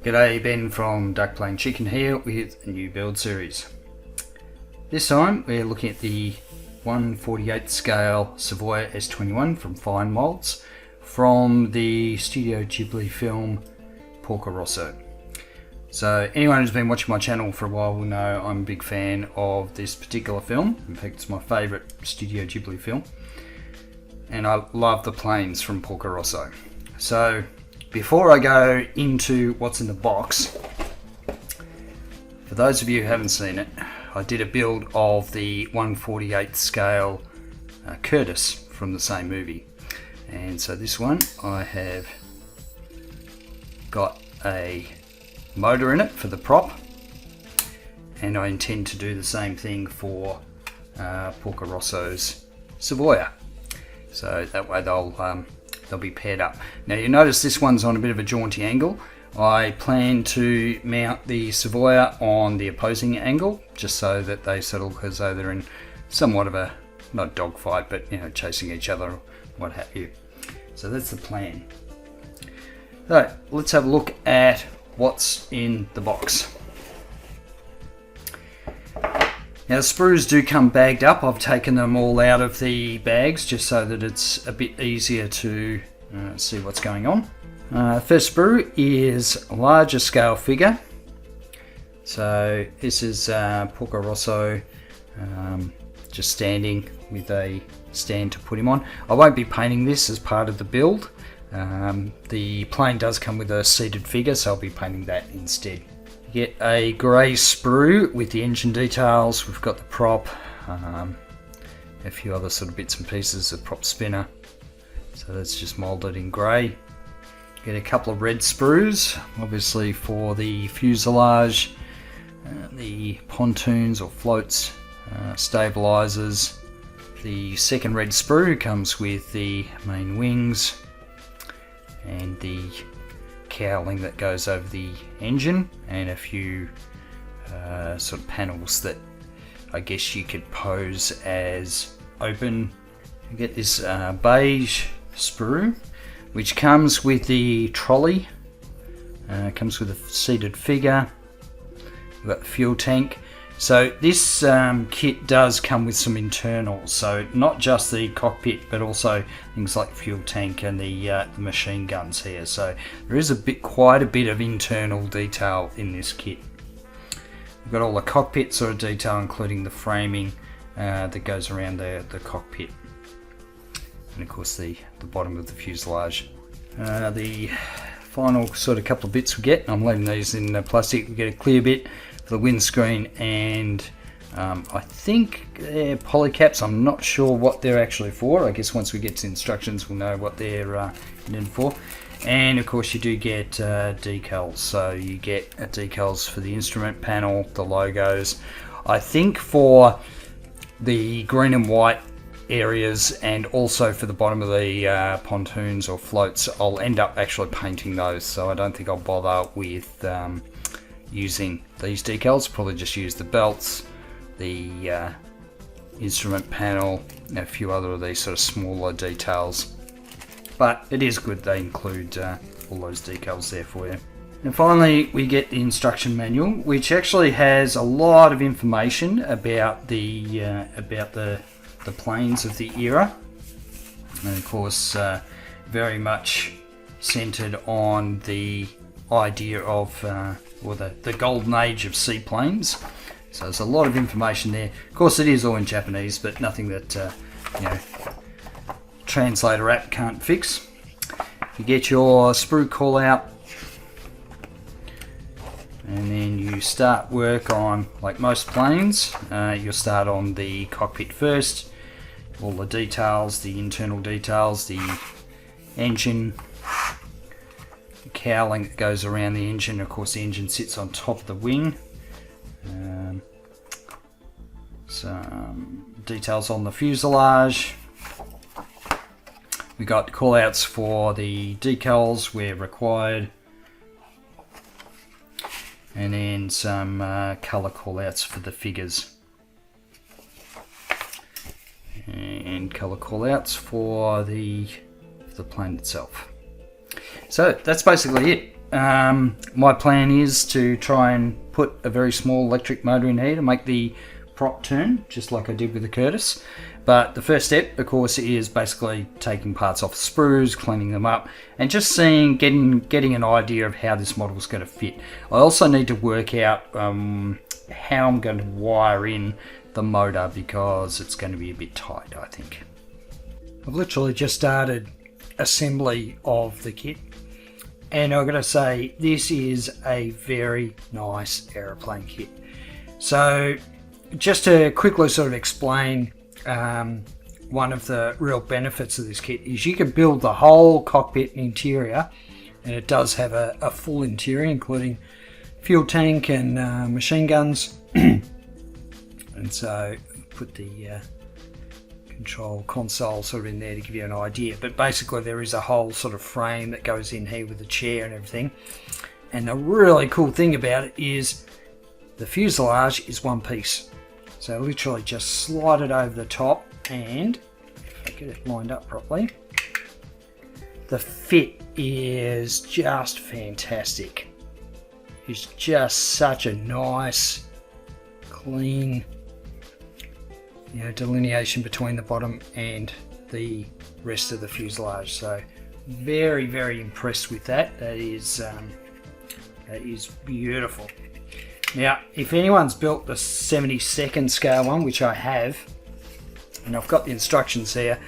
G'day, Ben from Duck Plain Chicken here with a new build series. This time we're looking at the 1/48 scale Savoia S21 from FineMolds from the Studio Ghibli film Porco Rosso. So anyone who's been watching my channel for a while will know I'm a big fan of this particular film. In fact, it's my favourite Studio Ghibli film. And I love the planes from Porco Rosso. So before I go into what's in the box, for those of you who haven't seen it, I did a build of the 1/48 scale Curtis from the same movie. And so this one, I have got a motor in it for the prop, and I intend to do the same thing for Porco Rosso's Savoia. So that way they'll be paired up. Now you notice this one's on a bit of a jaunty angle. I plan to mount the Savoia on the opposing angle, just so that they settle as though they're in somewhat of a, not dogfight, but you know, chasing each other, what have you. So that's the plan. So let's have a look at what's in the box. Now the sprues do come bagged up. I've taken them all out of the bags just so that it's a bit easier to see what's going on. First sprue is a larger scale figure. So this is Porco Rosso just standing with a stand to put him on. I won't be painting this as part of the build. The plane does come with a seated figure, so I'll be painting that instead. You get a grey sprue with the engine details. We've got the prop, a few other sort of bits and pieces, a prop spinner. So that's just moulded in grey. Get a couple of red sprues, obviously for the fuselage, the pontoons or floats, stabilizers. The second red sprue comes with the main wings and the cowling that goes over the engine, and a few sort of panels that I guess you could pose as open. You get this beige sprue, which comes with the trolley, comes with a seated figure. We've got the fuel tank. So this kit does come with some internals, so not just the cockpit but also things like the fuel tank and the machine guns here. So there is quite a bit of internal detail in this kit. We've got all the cockpit sort of detail, including the framing that goes around the cockpit, and of course the bottom of the fuselage. The final sort of couple of bits we get, I'm leaving these in plastic. We get a clear bit for the windscreen, and I think they're polycaps. I'm not sure what they're actually for. I guess once we get to instructions we'll know what they're intended for. And of course you do get decals, so you get decals for the instrument panel, the logos. I think for the green and white areas and also for the bottom of the pontoons or floats, I'll end up actually painting those, so I don't think I'll bother with using these decals. Probably just use the belts, the instrument panel, and a few other of these sort of smaller details. But it is good they include all those decals there for you. And finally we get the instruction manual, which actually has a lot of information about the planes of the era, and of course very much centered on the idea of or the golden age of seaplanes. So there's a lot of information there. Of course it is all in Japanese, but nothing that you know, translator app can't fix. You get your sprue call out, and then you start work on, like most planes, you'll start on the cockpit first. All the details, the internal details, the engine, the cowling that goes around the engine. Of course the engine sits on top of the wing. Some details on the fuselage. We got callouts for the decals where required, and then some colour callouts for the figures, and colour callouts for the plane itself. So that's basically it. my plan is to try and put a very small electric motor in here to make the prop turn, just like I did with the Curtis. But the first step, of course, is basically taking parts off the sprues, cleaning them up, and just getting an idea of how this model is going to fit. I also need to work out how I'm going to wire in the motor, because it's going to be a bit tight, I think. I've literally just started assembly of the kit, and I've got to say, this is a very nice aeroplane kit. So just to quickly sort of explain, one of the real benefits of this kit is you can build the whole cockpit and interior, and it does have a full interior including fuel tank and machine guns. And so put the control console sort of in there to give you an idea, but basically there is a whole sort of frame that goes in here with the chair and everything. And the really cool thing about it is the fuselage is one piece. So literally just slide it over the top, and if I get it lined up properly, the fit is just fantastic. It's just such a nice, clean, delineation between the bottom and the rest of the fuselage. So very, very impressed with that. That is beautiful. Now, if anyone's built the 72nd scale one, which I have, and I've got the instructions here,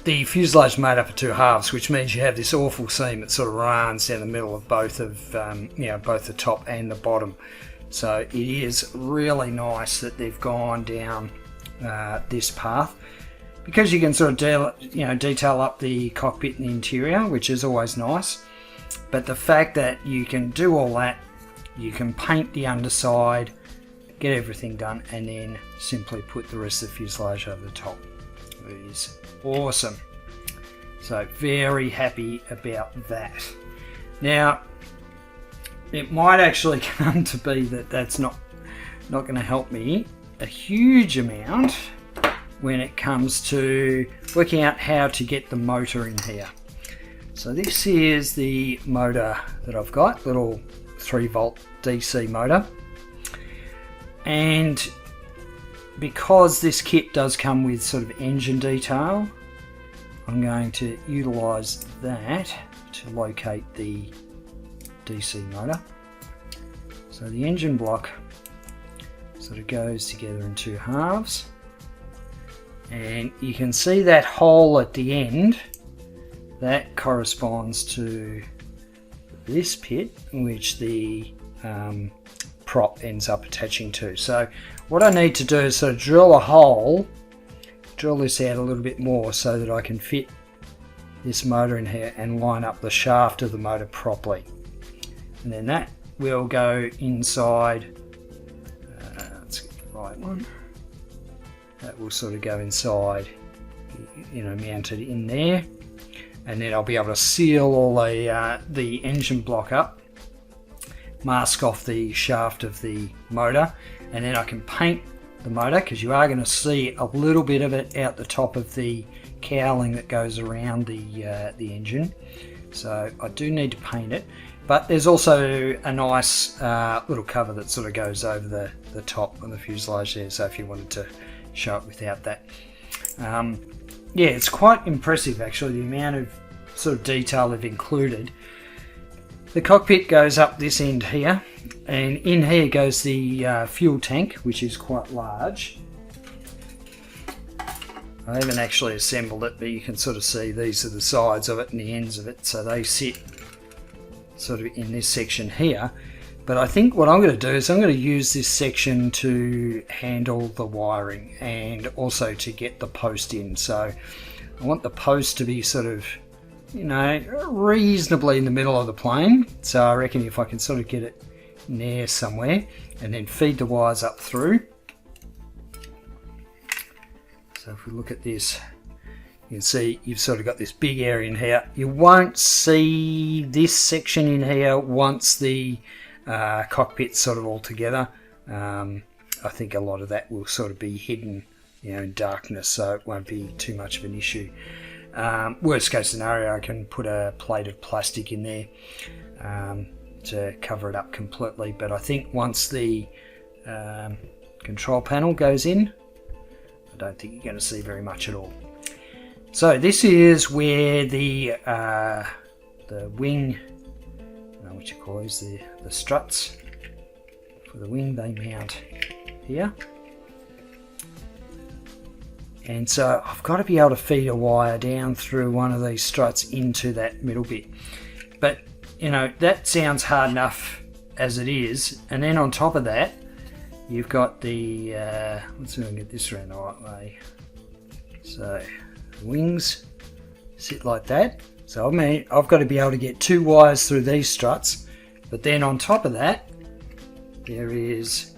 the fuselage is made up of two halves, which means you have this awful seam that sort of runs down the middle of both of both the top and the bottom. So it is really nice that they've gone down this path, because you can sort of detail up the cockpit and the interior, which is always nice. But the fact that you can do all that, you can paint the underside, get everything done, and then simply put the rest of the fuselage over the top. It is awesome. So very happy about that. Now, it might actually come to be that that's not going to help me a huge amount when it comes to working out how to get the motor in here. So this is the motor that I've got, little 3-volt DC motor, and because this kit does come with sort of engine detail, I'm going to utilize that to locate the DC motor. So the engine block sort of goes together in two halves, and you can see that hole at the end that corresponds to this pit, which the prop ends up attaching to. So what I need to do is sort of drill a hole, drill this out a little bit more so that I can fit this motor in here and line up the shaft of the motor properly. And then that will go inside, let's get the right one, that will sort of go inside, mounted in there. And then I'll be able to seal all the engine block up, mask off the shaft of the motor, and then I can paint the motor, because you are going to see a little bit of it out the top of the cowling that goes around the engine. So I do need to paint it, but there's also a nice little cover that sort of goes over the top of the fuselage there, so if you wanted to show it without that. Yeah, it's quite impressive actually, the amount of sort of detail they've included. The cockpit goes up this end here, and in here goes the fuel tank, which is quite large. I haven't actually assembled it, but you can sort of see these are the sides of it and the ends of it, so they sit sort of in this section here. But I think what I'm going to do is I'm going to use this section to handle the wiring and also to get the post in. So I want the post to be sort of, reasonably in the middle of the plane. So I reckon if I can sort of get it in there somewhere and then feed the wires up through. So if we look at this, you can see you've sort of got this big area in here. You won't see this section in here once the cockpit sort of all together. I think a lot of that will sort of be hidden, in darkness, so it won't be too much of an issue. Worst case scenario, I can put a plate of plastic in there to cover it up completely, but I think once the control panel goes in, I don't think you're going to see very much at all. So this is where the wing, what you call these, the struts for the wing, they mount here. And so I've got to be able to feed a wire down through one of these struts into that middle bit. But, you know, that sounds hard enough as it is. And then on top of that, you've got the, let's see if I can get this around the right way. So, the wings sit like that. So, I mean, I've got to be able to get 2 wires through these struts. But then on top of that, there is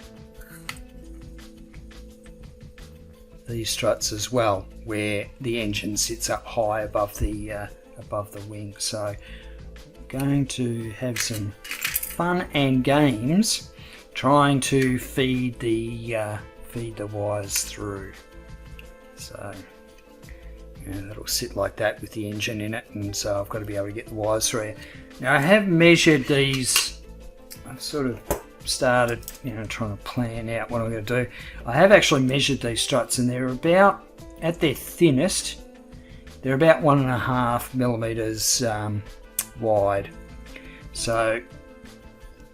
these struts as well, where the engine sits up high above the wing. So I'm going to have some fun and games trying to feed the wires through. So that'll sit like that with the engine in it, and so I've got to be able to get the wires through. Now I have measured these. I've sort of started, trying to plan out what I'm going to do. I have actually measured these struts, and they're about, at their thinnest, they're about 1.5 millimeters wide. So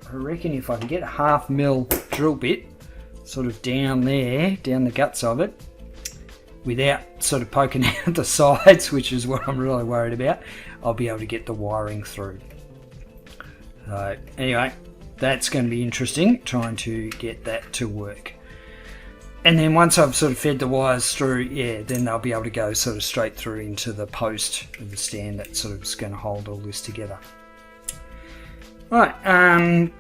I reckon if I can get a 1/2 mil drill bit sort of down there, down the guts of it, without sort of poking out the sides, which is what I'm really worried about, I'll be able to get the wiring through. So anyway, that's going to be interesting, trying to get that to work. And then once I've sort of fed the wires through, then they'll be able to go sort of straight through into the post of the stand that sort of is going to hold all this together. Right, a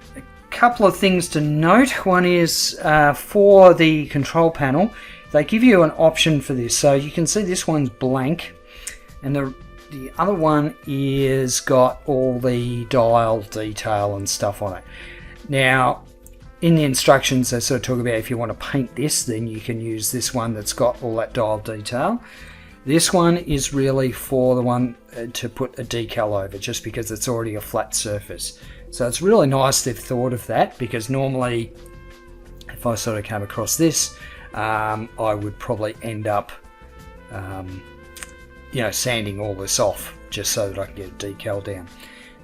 couple of things to note. One is for the control panel, they give you an option for this. So you can see this one's blank, and the other one is got all the dial detail and stuff on it. Now, in the instructions, they sort of talk about if you want to paint this, then you can use this one that's got all that dial detail. This one is really for the one to put a decal over, just because it's already a flat surface. So it's really nice they've thought of that, because normally, if I sort of came across this, I would probably end up sanding all this off just so that I can get a decal down.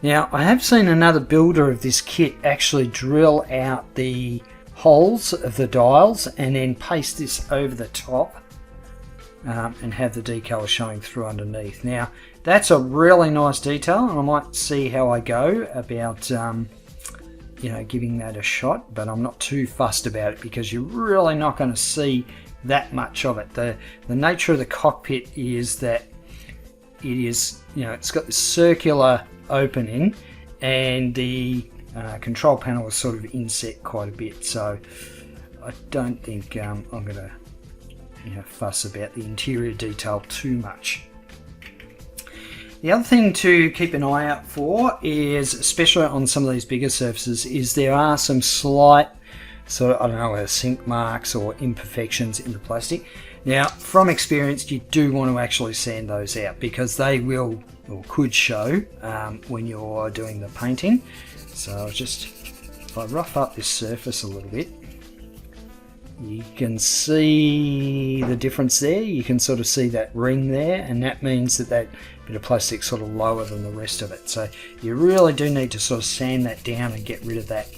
Now, I have seen another builder of this kit actually drill out the holes of the dials and then paste this over the top and have the decal showing through underneath. Now, that's a really nice detail, and I might see how I go about giving that a shot, but I'm not too fussed about it because you're really not going to see that much of it. The nature of the cockpit is that it is, it's got this circular opening, and the control panel is sort of inset quite a bit, so I don't think I'm going to fuss about the interior detail too much. The other thing to keep an eye out for is, especially on some of these bigger surfaces, is there are some slight sink marks or imperfections in the plastic. Now, from experience, you do want to actually sand those out, because they will or could show when you're doing the painting. So if I rough up this surface a little bit, you can see the difference there. You can sort of see that ring there, and that means that bit of plastic sort of lower than the rest of it. So you really do need to sort of sand that down and get rid of that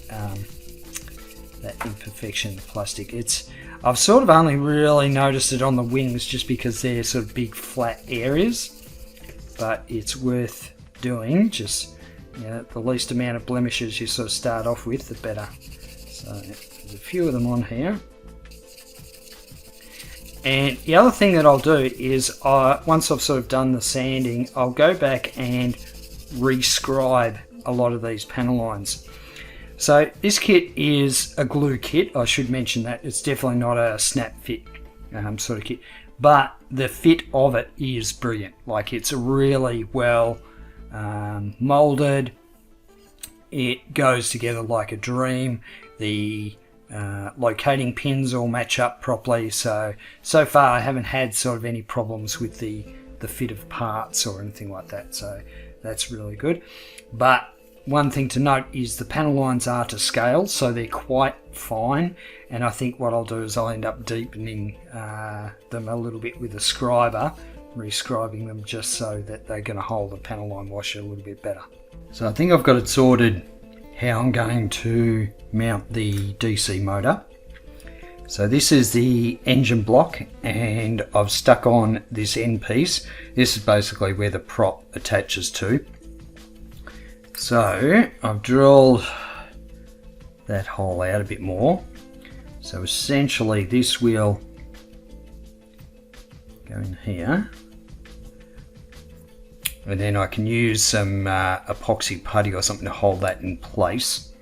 that imperfection in the plastic. I've sort of only really noticed it on the wings just because they're sort of big flat areas, but it's worth doing. Just the least amount of blemishes you sort of start off with, the better. So there's a few of them on here. And the other thing that I'll do is, once I've sort of done the sanding, I'll go back and rescribe a lot of these panel lines. So this kit is a glue kit. I should mention that. It's definitely not a snap fit sort of kit, but the fit of it is brilliant. Like, it's really well molded. It goes together like a dream. The locating pins all match up properly. So far I haven't had sort of any problems with the the fit of parts or anything like that, so that's really good. But one thing to note is the panel lines are to scale, so they're quite fine, and I think what I'll do is I'll end up deepening them a little bit with a scriber, rescribing them just so that they're going to hold the panel line washer a little bit better. So I think I've got it sorted how I'm going to mount the DC motor. So this is the engine block, and I've stuck on this end piece. This is basically where the prop attaches to. So I've drilled that hole out a bit more. So essentially this will go in here, and then I can use some epoxy putty or something to hold that in place.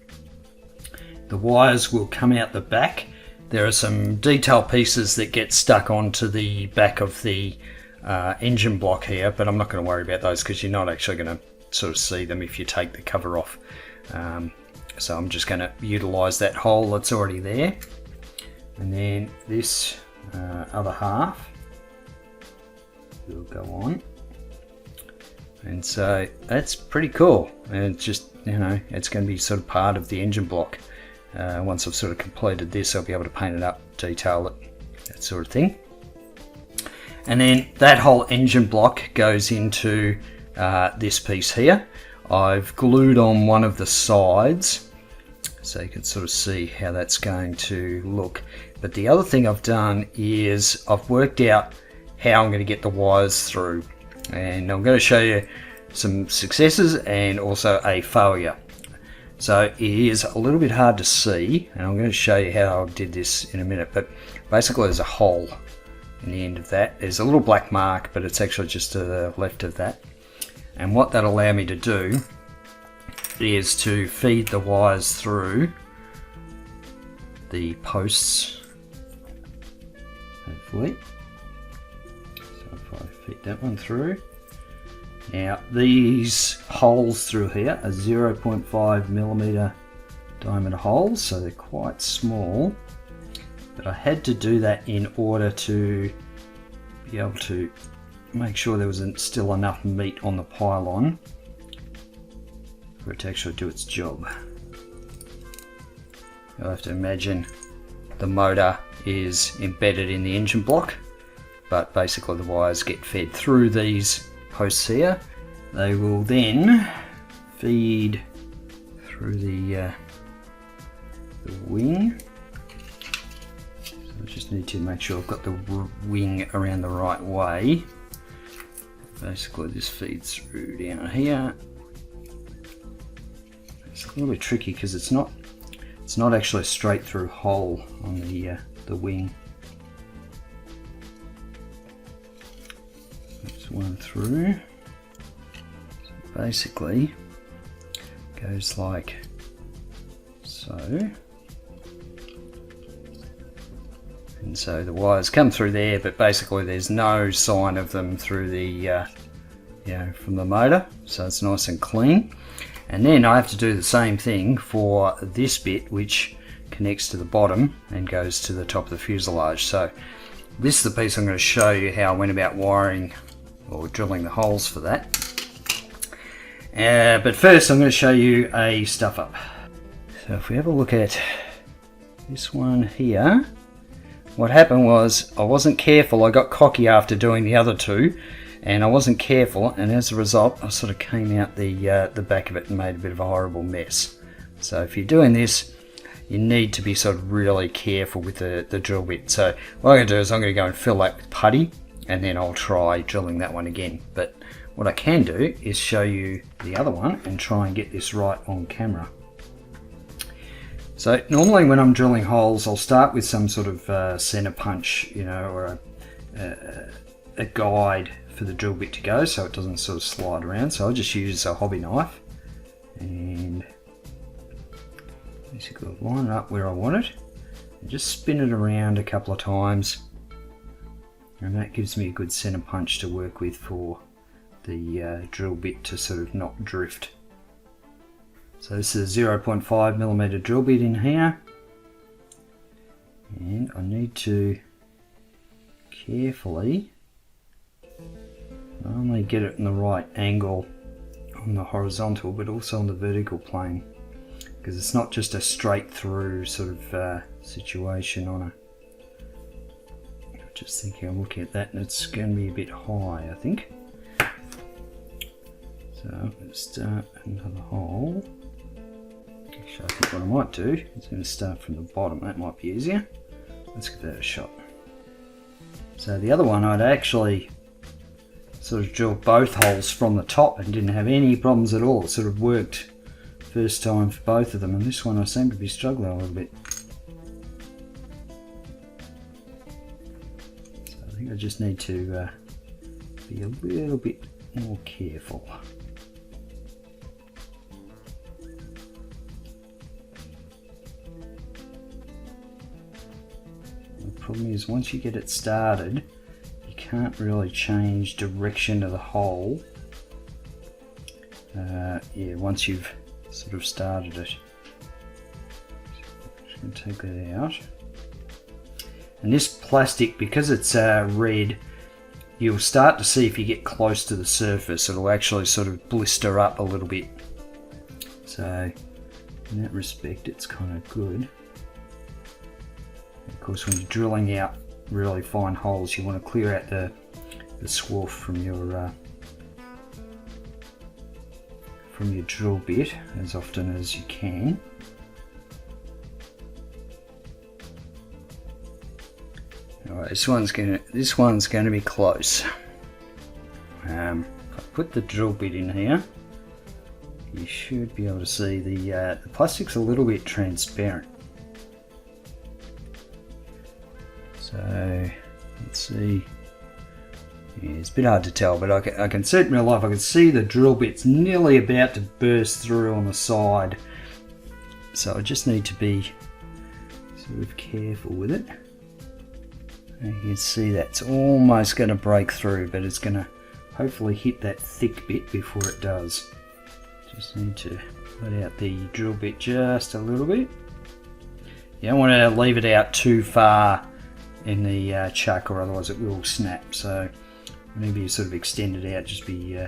The wires will come out the back. There are some detail pieces that get stuck onto the back of the engine block here, but I'm not going to worry about those because you're not actually going to sort of see them if you take the cover off. So I'm just going to utilize that hole that's already there, and then this other half will go on, and so that's pretty cool. And it's just, you know, it's going to be sort of part of the engine block. Once I've sort of completed this, I'll be able to paint it up, detail it, that sort of thing. And then that whole engine block goes into this piece here. I've glued on one of the sides so you can sort of see how that's going to look. But the other thing I've done is I've worked out how I'm going to get the wires through, and I'm going to show you some successes and also a failure. So it is a little bit hard to see, and I'm going to show you how I did this in a minute, but basically there's a hole in the end of that. There's a little black mark, but it's actually just to the left of that. And what that allowed me to do is to feed the wires through the posts, hopefully. So if I feed that one through. Now these holes through here are 0.5mm diameter holes, so they're quite small, but I had to do that in order to be able to make sure there was still enough meat on the pylon for it to actually do its job. You'll have to imagine the motor is embedded in the engine block, but basically the wires get fed through these posts here. They will then feed through the wing. So I just need to make sure I've got the wing around the right way. Basically this feeds through down here. It's a little bit tricky because it's not actually a straight through hole on the wing. There's one through. So basically goes like so. And so the wires come through there, but basically there's no sign of them through the from the motor, so it's nice and clean. And then I have to do the same thing for this bit, which connects to the bottom and goes to the top of the fuselage. So this is the piece I'm going to show you how I went about wiring or drilling the holes for that. But first I'm going to show you a stuff up. So if we have a look at this one here, what happened was I wasn't careful. I got cocky after doing the other two, and I wasn't careful, and as a result I sort of came out the back of it and made a bit of a horrible mess. So if you're doing this, you need to be sort of really careful with the drill bit. So what I'm going to do is I'm going to go and fill that with putty, and then I'll try drilling that one again. But what I can do is show you the other one and try and get this right on camera. So normally when I'm drilling holes, I'll start with some sort of center punch, or a guide for the drill bit to go so it doesn't sort of slide around. So I'll just use a hobby knife and basically line it up where I want it and just spin it around a couple of times, and that gives me a good center punch to work with for the drill bit to sort of not drift. So this is a 0.5mm drill bit in here, and I need to carefully only get it in the right angle on the horizontal but also on the vertical plane, because it's not just a straight through sort of situation on a... Just thinking, I'm looking at that and it's going to be a bit high, I think. So let's start another hole. Actually, I think what I might do is going to start from the bottom. That might be easier. Let's give that a shot. So the other one, I'd actually sort of drilled both holes from the top and didn't have any problems at all. It sort of worked first time for both of them, and this one I seem to be struggling a little bit. So I think I just need to be a little bit more careful. The problem is, once you get it started, you can't really change direction of the hole. Yeah, once you've sort of started it. Just going to take that out. And this plastic, because it's red, you'll start to see if you get close to the surface, it'll actually sort of blister up a little bit. So in that respect, it's kind of good. Of course, when you're drilling out really fine holes, you want to clear out the swarf from your drill bit as often as you can. Alright, this one's going to be close. If I put the drill bit in here, you should be able to see the plastic's a little bit transparent. So let's see. Yeah, it's a bit hard to tell, but I can see it in real life. I can see the drill bit's nearly about to burst through on the side. So I just need to be sort of careful with it. And you can see that's almost going to break through, but it's going to hopefully hit that thick bit before it does. Just need to let out the drill bit just a little bit. You don't want to leave it out too far in the chuck, or otherwise it will snap. So whenever you sort of extend it out, just be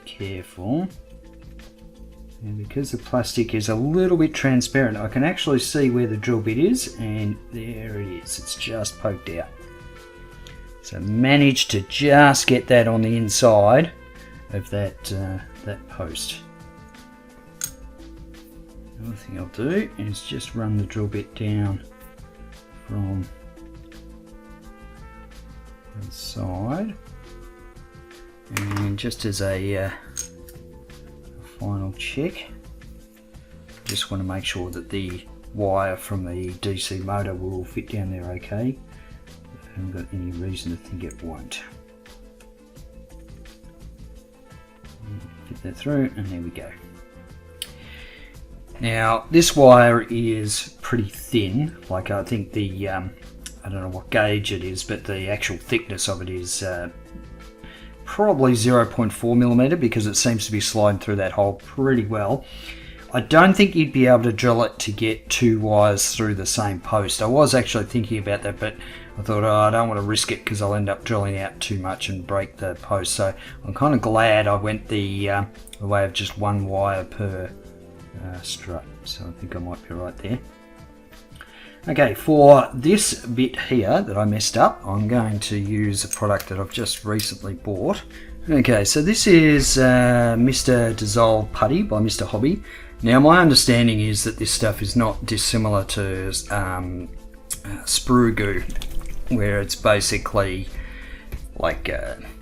careful. And because the plastic is a little bit transparent, I can actually see where the drill bit is, and there it is. It's just poked out. So managed to just get that on the inside of that post. Another thing I'll do is just run the drill bit down from the side, and just as a final check, just want to make sure that the wire from the DC motor will fit down there okay. I haven't got any reason to think it won't. Fit that through, and there we go. Now this wire is pretty thin, like I think the I don't know what gauge it is, but the actual thickness of it is probably 0.4 millimeter, because it seems to be sliding through that hole pretty well. I don't think you'd be able to drill it to get two wires through the same post. I was actually thinking about that, but I thought, oh, I don't want to risk it because I'll end up drilling out too much and break the post. So I'm kind of glad I went the way of just one wire per strut. So I think I might be right there. Okay, for this bit here that I messed up, I'm going to use a product that I've just recently bought. Okay, so this is Mr. Dissolve Putty by Mr. Hobby. Now my understanding is that this stuff is not dissimilar to sprue goo, where it's basically like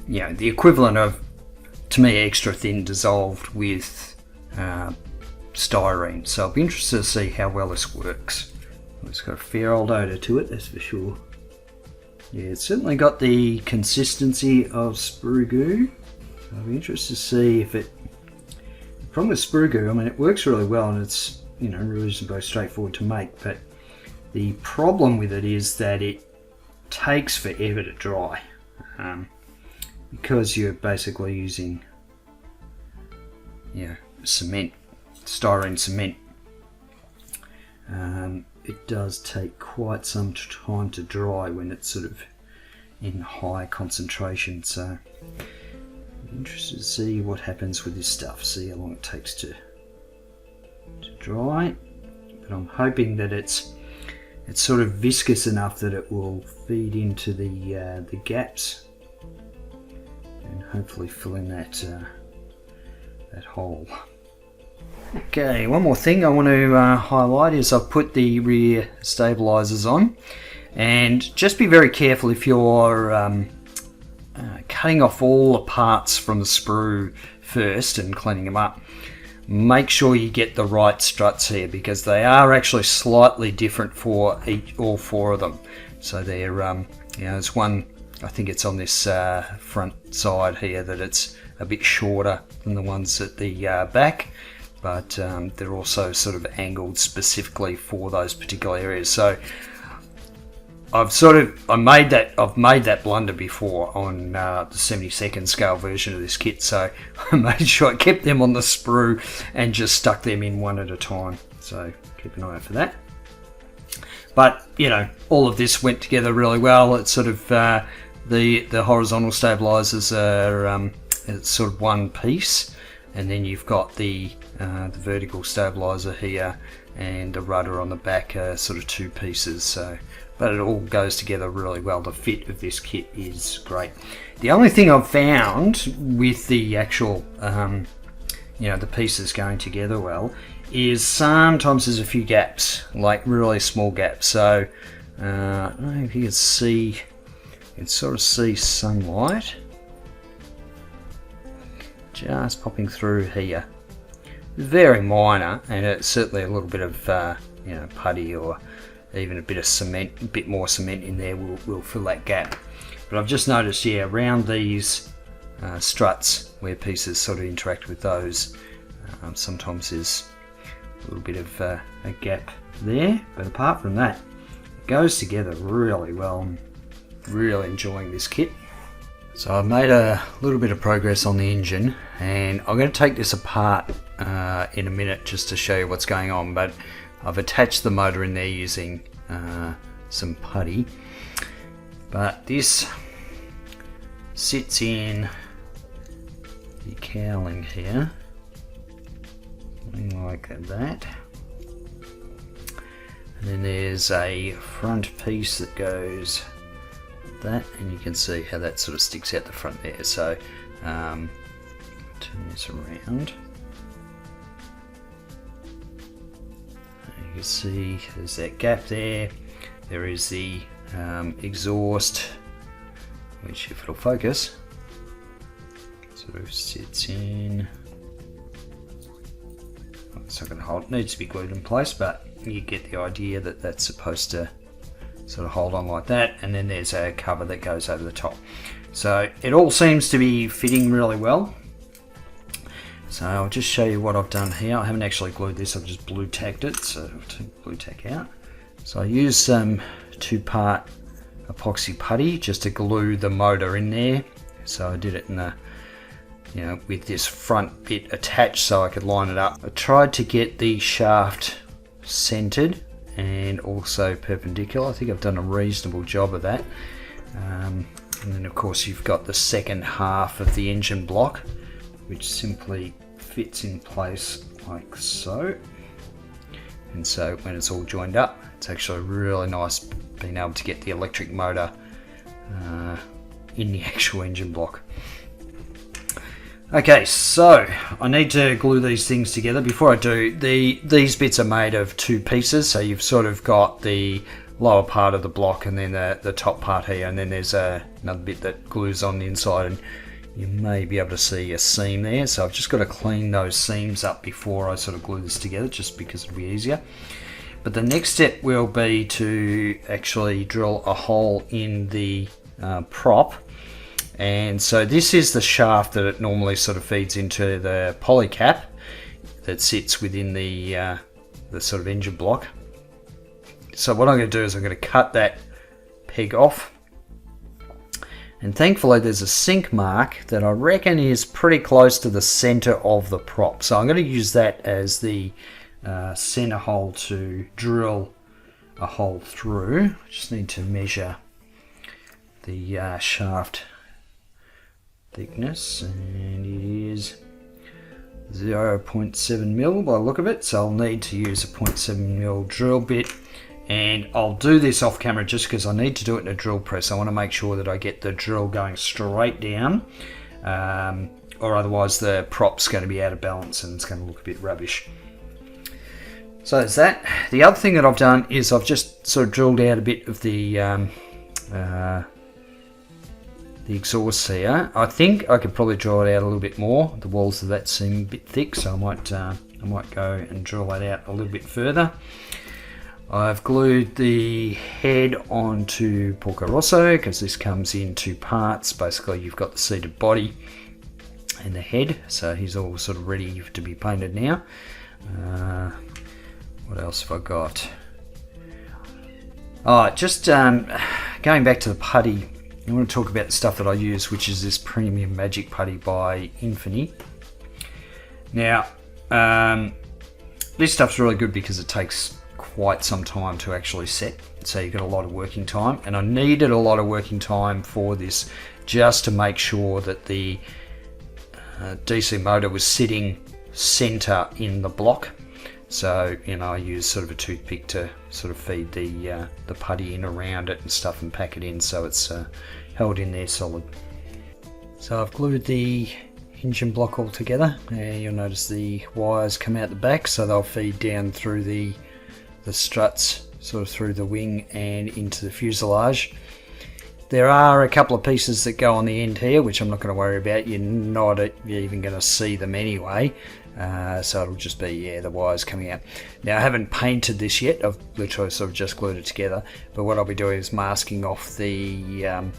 you know, the equivalent of, to me, extra thin dissolved with styrene. So I'll be interested to see how well this works. It's got a fair old odour to it, that's for sure. Yeah, it's certainly got the consistency of sprue goo. So I'll be interested to see if it... The problem with sprue goo, I mean, it works really well and it's, you know, reasonably straightforward to make, but the problem with it is that it takes forever to dry. Because you're basically using, yeah, cement, styrene cement. It does take quite some time to dry when it's sort of in high concentration, so Interested to see what happens with this stuff, see how long it takes to dry. But I'm hoping that it's sort of viscous enough that it will feed into the gaps and hopefully fill in that hole. Okay, one more thing I want to highlight is I've put the rear stabilizers on, and just be very careful if you're cutting off all the parts from the sprue first and cleaning them up. Make sure you get the right struts here, because they are actually slightly different for all four of them. So they're, there's one, I think it's on this front side here, that it's a bit shorter than the ones at the back, but they're also sort of angled specifically for those particular areas. So I've made that blunder before on the 72nd scale version of this kit, so I made sure I kept them on the sprue and just stuck them in one at a time. So keep an eye out for that. But all of this went together really well. It's sort of the horizontal stabilizers are it's sort of one piece, and then you've got the vertical stabilizer here and the rudder on the back are sort of two pieces. So. But it all goes together really well. The fit of this kit is great. The only thing I've found with the actual, the pieces going together well, is sometimes there's a few gaps, like really small gaps. So I don't know if you can see, you can sort of see sunlight just popping through here. Very minor, and it's certainly a little bit of putty or even a bit of cement, a bit more cement in there will fill that gap. But I've just noticed, around these struts where pieces sort of interact with those, sometimes there's a little bit of a gap there. But apart from that, it goes together really well. I'm really enjoying this kit. So I've made a little bit of progress on the engine, and I'm going to take this apart in a minute just to show you what's going on. But I've attached the motor in there using some putty, but this sits in the cowling here, something like that. And then there's a front piece that goes that, and you can see how that sort of sticks out the front there. So turn this around. You can see there's that gap there. There is the exhaust, which, if it'll focus, sort of sits in. It's not going to hold, it needs to be glued in place, but you get the idea that that's supposed to sort of hold on like that. And then there's a cover that goes over the top. So it all seems to be fitting really well. So I'll just show you what I've done here. I haven't actually glued this, I've just blue tacked it, so I'll take blue tack out. So I used some 2-part epoxy putty just to glue the motor in there. So I did it in the, with this front bit attached so I could line it up. I tried to get the shaft centered and also perpendicular. I think I've done a reasonable job of that. And then of course you've got the second half of the engine block, which simply fits in place like so. And so when it's all joined up, it's actually really nice being able to get the electric motor in the actual engine block. Okay, so I need to glue these things together. Before I do, these bits are made of 2 pieces, so you've sort of got the lower part of the block and then the top part here, and then there's another bit that glues on the inside, and you may be able to see a seam there. So I've just got to clean those seams up before I sort of glue this together, just because it'll be easier. But the next step will be to actually drill a hole in the prop. And so this is the shaft that it normally sort of feeds into the poly cap that sits within the sort of engine block. So what I'm going to do is I'm going to cut that peg off. And thankfully there's a sink mark that I reckon is pretty close to the center of the prop. So I'm going to use that as the center hole to drill a hole through. I just need to measure the shaft thickness, and it is 0.7 mil by the look of it, so I'll need to use a 0.7 mil drill bit, and I'll do this off camera just because I need to do it in a drill press. I want to make sure that I get the drill going straight down, or otherwise the prop's going to be out of balance and it's going to look a bit rubbish. So there's that. The other thing that I've done is I've just sort of drilled out a bit of the exhaust here. I think I could probably drill it out a little bit more. The walls of that seem a bit thick, so I might go and drill that out a little bit further. I've glued the head onto Porco Rosso because this comes in two parts. Basically, you've got the seated body and the head, so he's all sort of ready to be painted now. What else have I got? Oh, just going back to the putty, I want to talk about the stuff that I use, which is this premium magic putty by Infinity. Now, this stuff's really good because it takes quite some time to actually set, so you've got a lot of working time, and I needed a lot of working time for this just to make sure that the DC motor was sitting center in the block. So, you know, I use sort of a toothpick to sort of feed the putty in around it and stuff and pack it in so it's held in there solid. So I've glued the engine block all together, and you'll notice the wires come out the back, so they'll feed down through the struts, sort of through the wing and into the fuselage. There are a couple of pieces that go on the end here, which I'm not going to worry about. You're not even going to see them anyway. So it'll just be, the wires coming out. Now I haven't painted this yet, I've literally sort of just glued it together, but what I'll be doing is masking off the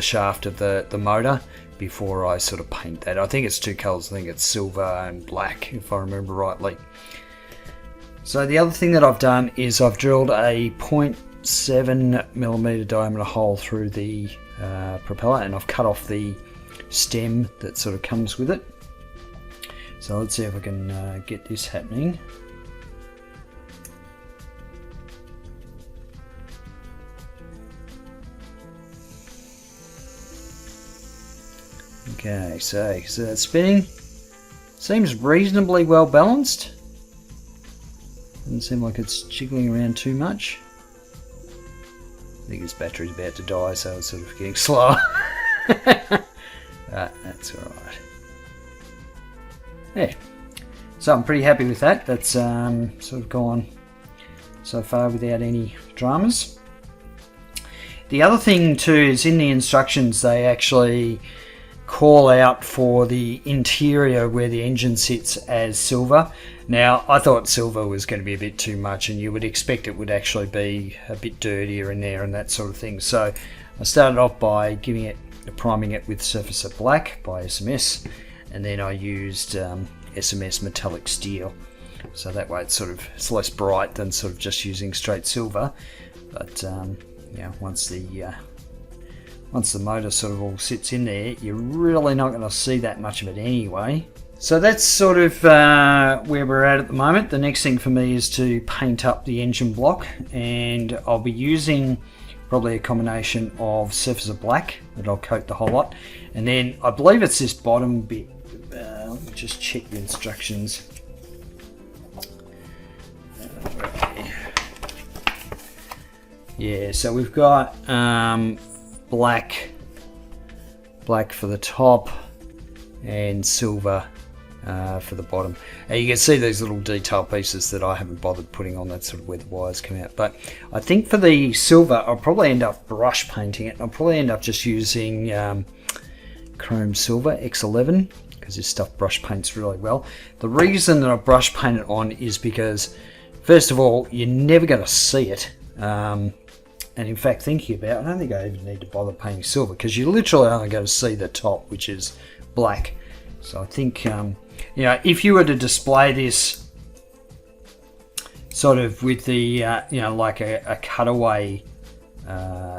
shaft of the motor before I sort of paint that. I think it's two colours, I think it's silver and black if I remember rightly. So the other thing that I've done is I've drilled a 0.7mm diameter hole through the propeller, and I've cut off the stem that sort of comes with it. So let's see if I can get this happening. Okay, so that's spinning. Seems reasonably well balanced. Doesn't seem like it's jiggling around too much. I think this battery's about to die, so it's sort of getting slower. That's alright. Yeah, so I'm pretty happy with that. That's sort of gone so far without any dramas. The other thing too is in the instructions they actually call out for the interior where the engine sits as silver. Now I thought silver was going to be a bit too much, and you would expect it would actually be a bit dirtier in there and that sort of thing. So I started off by priming it with Surfacer Black by SMS, and then I used SMS metallic steel, so that way it's less bright than sort of just using straight silver. But once the motor sort of all sits in there, you're really not going to see that much of it anyway. So that's sort of where we're at the moment. The next thing for me is to paint up the engine block, and I'll be using probably a combination of Surfacer Black that I'll coat the whole lot, and then I believe it's this bottom bit. Let me just check the instructions. Yeah, so we've got black for the top and silver for the bottom. And you can see these little detail pieces that I haven't bothered putting on. That's sort of where the wires come out. But I think for the silver, I'll probably end up brush painting it. I'll probably end up just using Chrome Silver X11, because this stuff brush paints really well. The reason that I brush paint it on is because, first of all, you're never going to see it. And in fact, thinking about it, I don't think I even need to bother painting silver, because you're literally only going to see the top, which is black. So I think, if you were to display this sort of with the, like a cutaway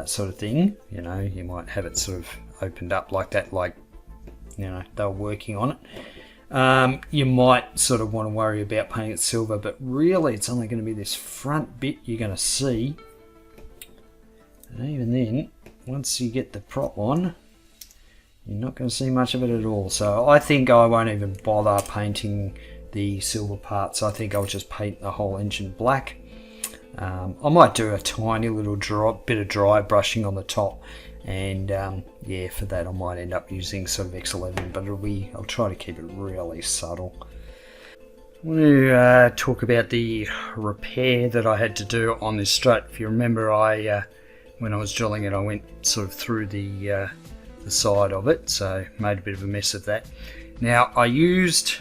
sort of thing, you might have it sort of opened up like that, like, they were working on it. You might sort of want to worry about painting it silver, but really it's only going to be this front bit you're going to see. And even then, once you get the prop on, you're not going to see much of it at all. So I think I won't even bother painting the silver parts. I think I'll just paint the whole engine black. I might do a tiny little bit of dry brushing on the top, and yeah, for that I might end up using sort of X11, but I'll try to keep it really subtle. I want to talk about the repair that I had to do on this strut. If you remember, when I was drilling it, I went sort of through the side of it, so made a bit of a mess of that. Now I used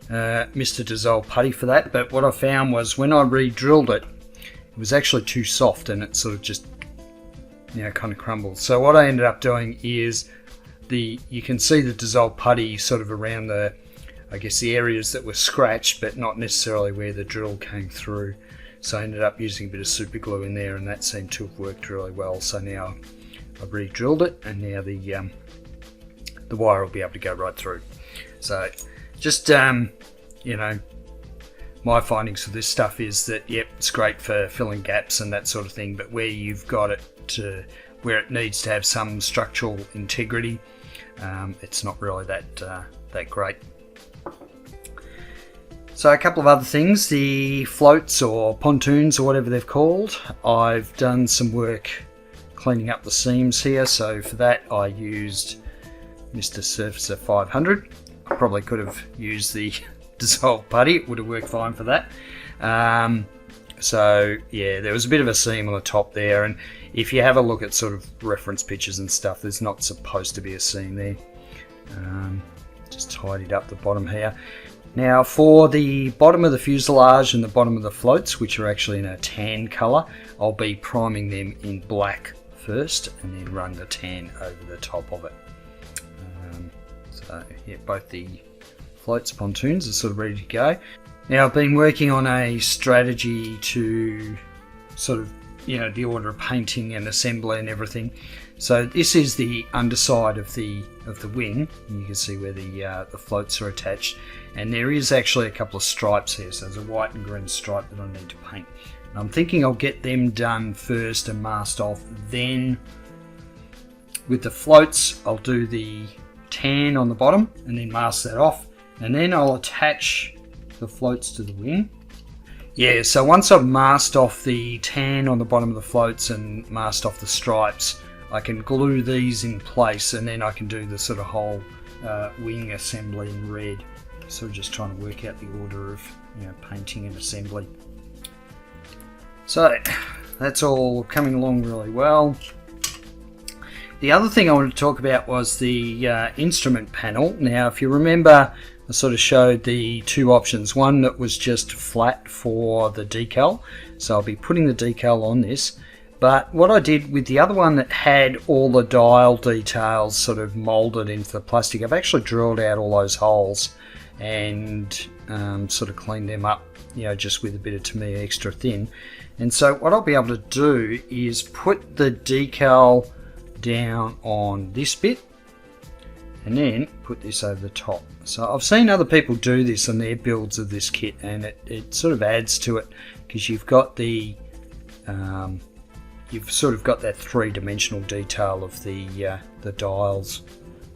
Mr. Dissolve Putty for that, but what I found was when I re-drilled it, it was actually too soft and it sort of just, you know, kind of crumbled. So what I ended up doing is you can see the Dissolve Putty sort of around the, I guess, the areas that were scratched, but not necessarily where the drill came through. So I ended up using a bit of super glue in there, and that seemed to have worked really well. So now I've re-drilled it, and now the wire will be able to go right through. So just you know, my findings for this stuff is that, yep, it's great for filling gaps and that sort of thing, but where you've got it to where it needs to have some structural integrity, it's not really that great. So a couple of other things, the floats or pontoons or whatever they're called, I've done some work cleaning up the seams here. So for that I used Mr. Surfacer 500. I probably could have used the Dissolve Putty, it would have worked fine for that. So yeah, there was a bit of a seam on the top there, and if you have a look at sort of reference pictures and stuff, there's not supposed to be a seam there. Just tidied up the bottom here. Now for the bottom of the fuselage and the bottom of the floats, which are actually in a tan colour, I'll be priming them in black first and then run the tan over the top of it. So yeah, both the floats, pontoons are sort of ready to go. Now I've been working on a strategy to sort of, you know, the order of painting and assembly and everything. So this is the underside of the wing. You can see where the floats are attached, and there is actually a couple of stripes here. So there's a white and green stripe that I need to paint. And I'm thinking I'll get them done first and masked off. Then with the floats, I'll do the tan on the bottom and then mask that off, and then I'll attach the floats to the wing. Yeah, so once I've masked off the tan on the bottom of the floats and masked off the stripes, I can glue these in place, and then I can do the sort of whole wing assembly in red. So just trying to work out the order of, you know, painting and assembly. So that's all coming along really well. The other thing I wanted to talk about was the instrument panel. Now if you remember, I sort of showed the two options. One that was just flat for the decal, so I'll be putting the decal on this. But what I did with the other one that had all the dial details sort of molded into the plastic, I've actually drilled out all those holes and sort of cleaned them up, you know, just with a bit of Tamiya extra thin. And so what I'll be able to do is put the decal down on this bit and then put this over the top. So I've seen other people do this on their builds of this kit, and it sort of adds to it because you've got the you've sort of got that three-dimensional detail of the dials.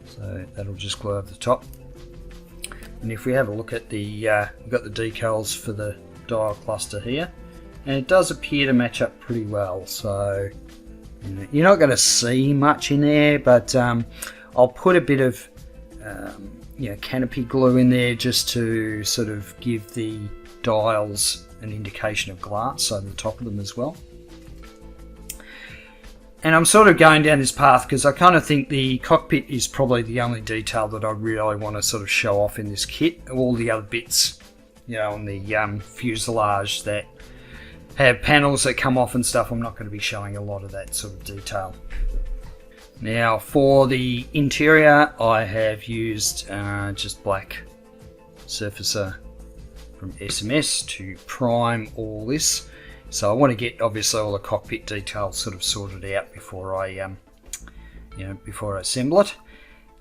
So that'll just glue over the top. And if we have a look at the we've got the decals for the dial cluster here, and it does appear to match up pretty well. So you know, you're not going to see much in there, but I'll put a bit of you know, canopy glue in there just to sort of give the dials an indication of glass over the top of them as well. And I'm sort of going down this path because I kind of think the cockpit is probably the only detail that I really want to sort of show off in this kit. All the other bits, you know, on the fuselage that have panels that come off and stuff, I'm not going to be showing a lot of that sort of detail. Now for the interior, I have used just black surfacer from SMS to prime all this. So I want to get obviously all the cockpit details sort of sorted out before I, you know, before I assemble it.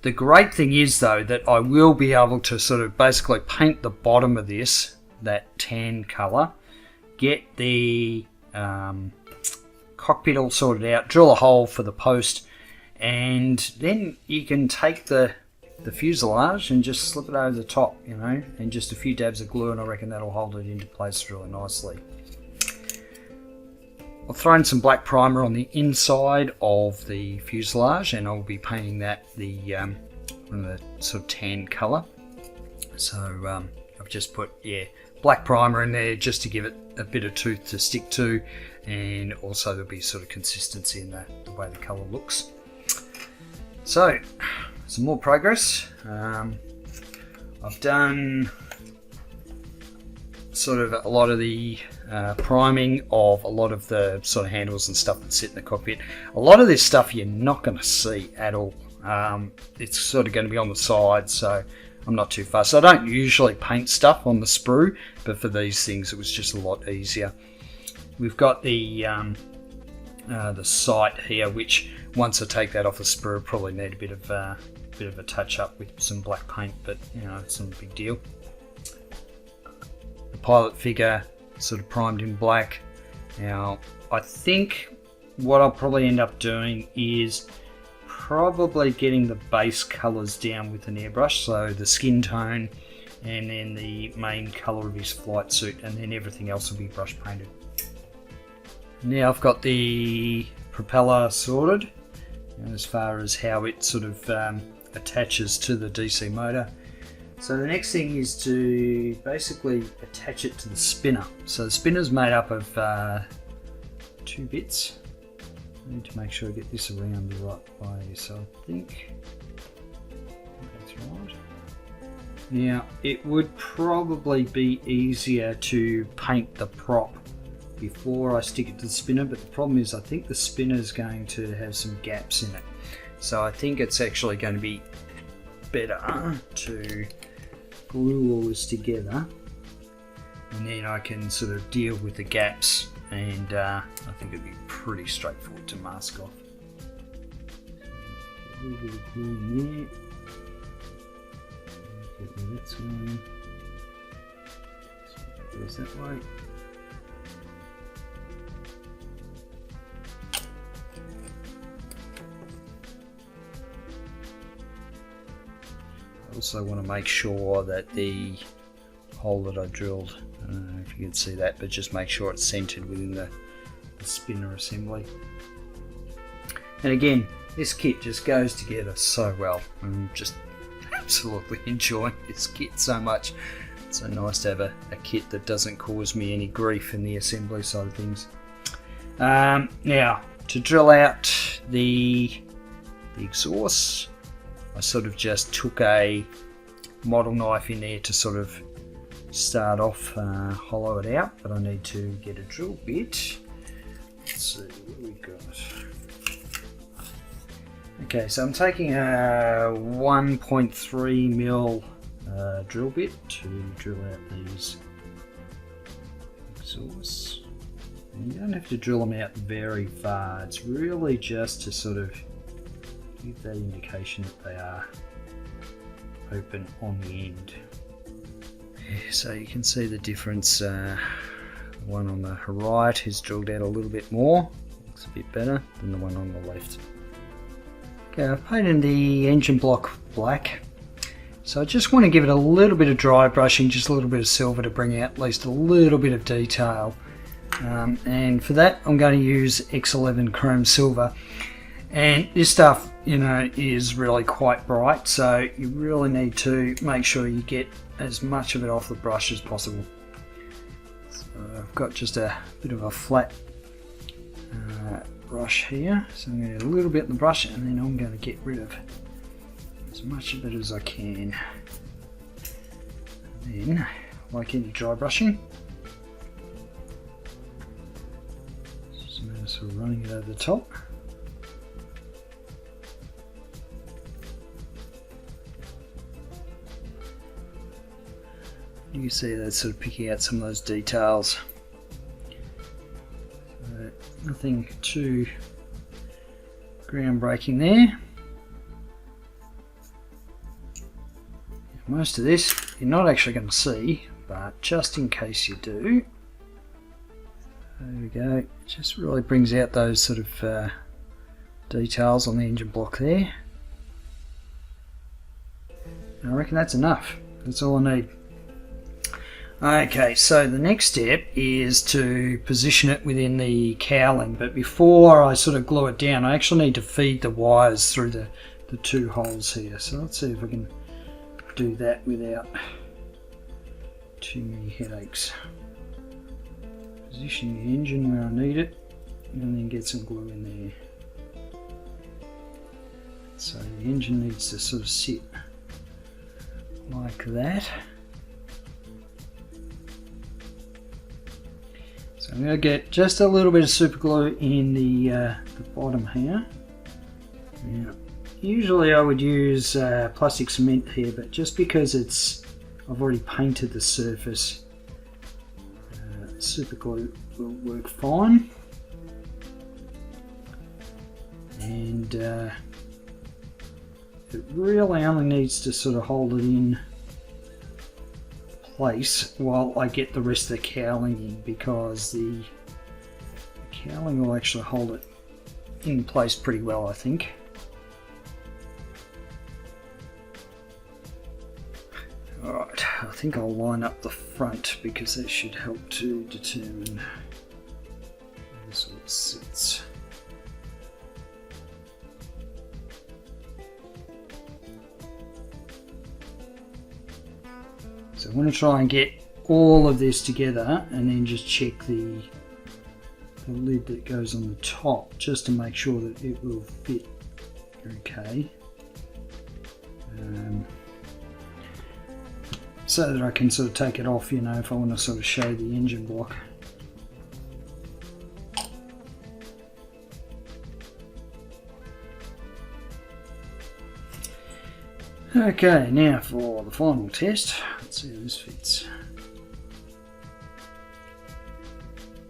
The great thing is though that I will be able to sort of basically paint the bottom of this, that tan colour, get the cockpit all sorted out, drill a hole for the post, and then you can take the fuselage and just slip it over the top, you know, and just a few dabs of glue, and I reckon that'll hold it into place really nicely. I've thrown some black primer on the inside of the fuselage, and I'll be painting that one of the sort of tan colour. So I've just put black primer in there just to give it a bit of tooth to stick to, and also there'll be sort of consistency in the way the colour looks. So some more progress. I've done sort of a lot of the priming of a lot of the sort of handles and stuff that sit in the cockpit. A lot of this stuff you're not going to see at all. It's sort of going to be on the side, so I'm not too fussed. I don't usually paint stuff on the sprue, but for these things it was just a lot easier. We've got the sight here, which once I take that off the sprue, I'll probably need a bit of a touch up with some black paint, but you know, it's not a big deal. The pilot figure sort of primed in black. Now I think what I'll probably end up doing is probably getting the base colours down with an airbrush, so the skin tone and then the main colour of his flight suit, and then everything else will be brush painted. Now I've got the propeller sorted as far as how it sort of attaches to the DC motor. So the next thing is to basically attach it to the spinner. So the spinner is made up of 2 bits. I need to make sure I get this around the right way, so I think that's right. Now it would probably be easier to paint the prop before I stick it to the spinner, but the problem is I think the spinner is going to have some gaps in it. So I think it's actually going to be better to glue all this together, and then I can sort of deal with the gaps, and I think it'd be pretty straightforward to mask off. A little bit of glue in there. Get where that's going. So it goes that way. I also want to make sure that the hole that I drilled, I don't know if you can see that, but just make sure it's centered within the spinner assembly. And again, this kit just goes together so well. I'm just absolutely enjoying this kit so much. It's so nice to have a kit that doesn't cause me any grief in the assembly side of things. Now, to drill out the exhaust, I sort of just took a model knife in there to sort of start off, hollow it out, but I need to get a drill bit. Let's see what we got. Okay, so I'm taking a 1.3mm drill bit to drill out these exhausts. And you don't have to drill them out very far, it's really just to sort of give that indication that they are open on the end. So you can see the difference. The one on the right is drilled out a little bit more, looks a bit better than the one on the left. Okay, I've painted the engine block black, so I just want to give it a little bit of dry brushing, just a little bit of silver to bring out at least a little bit of detail. And for that I'm going to use X11 chrome silver. And this stuff, you know, is really quite bright, so you really need to make sure you get as much of it off the brush as possible. So I've got just a bit of a flat brush here, so I'm going to get a little bit in the brush, and then I'm going to get rid of as much of it as I can. And then, like any dry brushing, just sort of running it over the top. You can see that's sort of picking out some of those details. So nothing too groundbreaking there. Most of this you're not actually going to see, but just in case you do, there we go. It just really brings out those sort of details on the engine block there. I reckon that's enough. That's all I need. Okay, so the next step is to position it within the cowling, but before I sort of glue it down, I actually need to feed the wires through the two holes here. So let's see if I can do that without too many headaches. Position the engine where I need it, and then get some glue in there. So the engine needs to sort of sit like that. So I'm going to get just a little bit of super glue in the bottom here. Now, usually I would use plastic cement here, but just because I've already painted the surface, super glue will work fine. And it really only needs to sort of hold it in place while I get the rest of the cowling in, because the cowling will actually hold it in place pretty well, I think. Alright, I think I'll line up the front because that should help to determine where this all sits. So I want to try and get all of this together and then just check the lid that goes on the top, just to make sure that it will fit okay. So that I can sort of take it off, you know, if I want to sort of show the engine block. Okay, now for the final test. Let's see how this fits.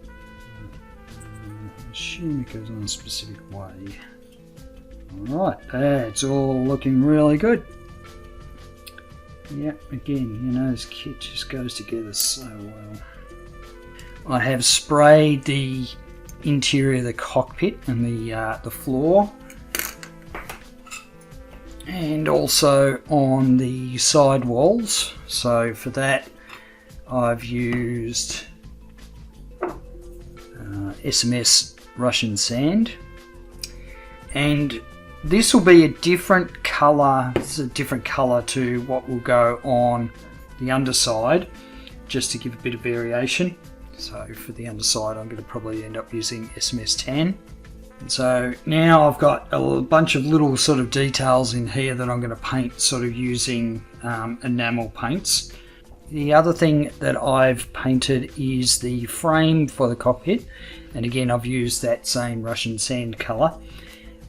I assume it goes on a specific way. Alright, that's all looking really good. Yeah, again, you know, this kit just goes together so well. I have sprayed the interior of the cockpit and the floor, and also on the side walls. So for that I've used SMS Russian sand, and this will be a different colour. It's a different colour to what will go on the underside, just to give a bit of variation. So for the underside I'm going to probably end up using SMS tan. And so now I've got a bunch of little sort of details in here that I'm going to paint sort of using enamel paints. The other thing that I've painted is the frame for the cockpit, and again I've used that same Russian sand colour.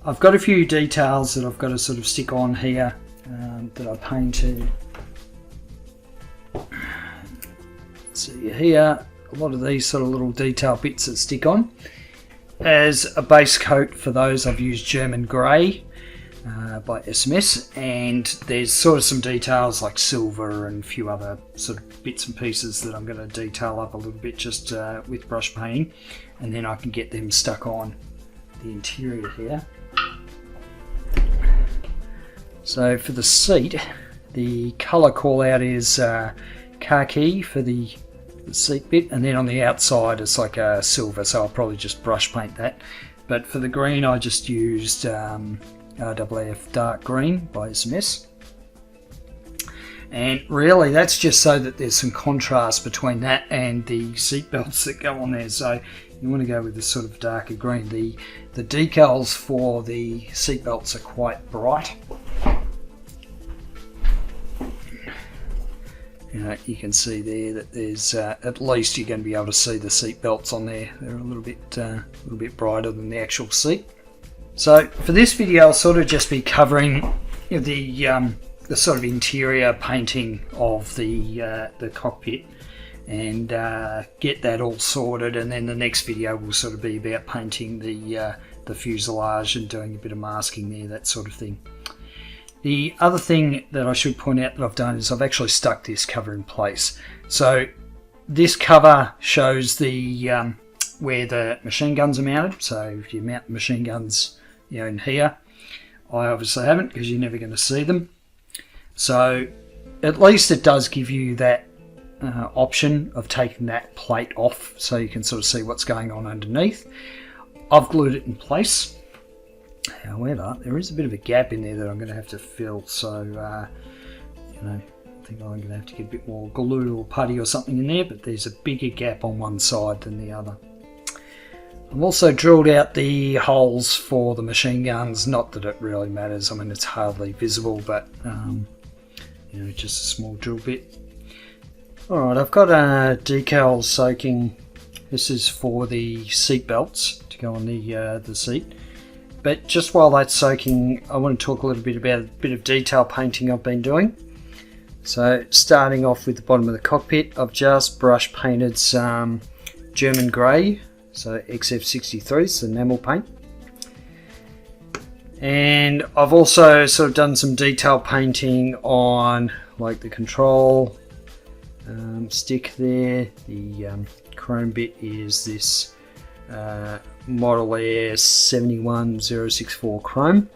I've got a few details that I've got to sort of stick on here that I painted. See here, a lot of these sort of little detail bits that stick on. As a base coat for those I've used German Grey by SMS, and there's sort of some details like silver and a few other sort of bits and pieces that I'm going to detail up a little bit just with brush painting, and then I can get them stuck on the interior here. So for the seat, the colour call out is khaki for the seat bit, and then on the outside it's like a silver, so I'll probably just brush paint that. But for the green I just used RWF Dark Green by SMS, and really that's just so that there's some contrast between that and the seat belts that go on there. So you want to go with this sort of darker green. The decals for the seat belts are quite bright. You can see there that there's at least you're going to be able to see the seat belts on there. They're a little bit brighter than the actual seat. So for this video I'll sort of just be covering the sort of interior painting of the cockpit, and get that all sorted, and then the next video will sort of be about painting the fuselage and doing a bit of masking there, that sort of thing. The other thing that I should point out that I've done is I've actually stuck this cover in place. So this cover shows the where the machine guns are mounted. So if you mount the machine guns in here. I obviously haven't, because you're never going to see them. So at least it does give you that option of taking that plate off, so you can sort of see what's going on underneath. I've glued it in place. However, there is a bit of a gap in there that I'm going to have to fill, so I think I'm going to have to get a bit more glue or putty or something in there, but there's a bigger gap on one side than the other. I've also drilled out the holes for the machine guns, not that it really matters, I mean it's hardly visible, but just a small drill bit. Alright, I've got a decal soaking. This is for the seat belts to go on the seat. But just while that's soaking, I want to talk a little bit about a bit of detail painting I've been doing. So starting off with the bottom of the cockpit, I've just brush painted some German grey, so XF63, it's enamel paint. And I've also sort of done some detail painting on like the control stick there. The chrome bit is this Model Air 71064 chrome.